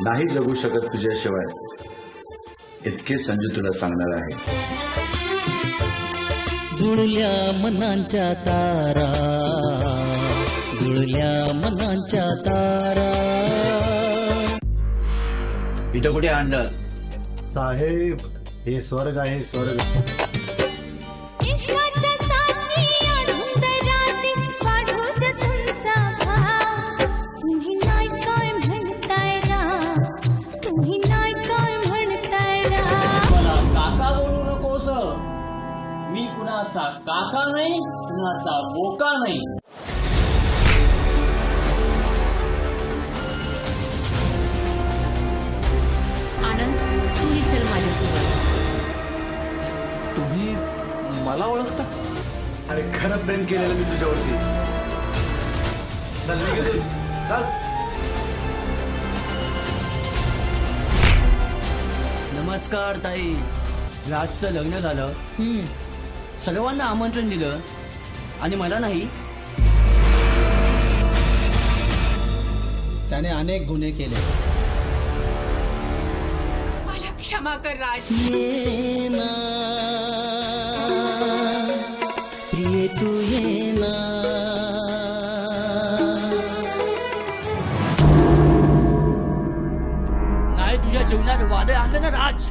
नाही जगू शकत तुझ्याशिवाय, इतके संजू तुला सांगणार आहे. जुळल्या मनांच्या तारा, जुळल्या मनांच्या तारा. इथं कुठे आणलं साहेब? हे स्वर्ग आहे, स्वर्ग. इश्काच्या साथी अनंत राती वाढवत तुमचा भाव. तुम्ही नाही काय म्हणताय राव, तुम्ही नाही काय म्हणताय राव. मला काका बोलू नकोस. मी कुणाचा काका नाही, कुणाचा बोका नाही. आनंद, तूही चल माझ्यासोबत. तुम्ही मला ओळखता? अरे खरं प्रेम केलेलं मी तुझ्यावरती. चल निघ इथून, चल. नमस्कार ताई. राजचं लग्न झालं, सर्वांना आमंत्रण दिलं आणि मला नाही. त्याने अनेक गुन्हे केले. मला क्षमा कर राज. ये ना प्रिय तू ये ना. नाही तुझ्या जीवनात वादळ आणलं ना राज,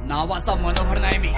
नावाचा मनोहर नाही मी.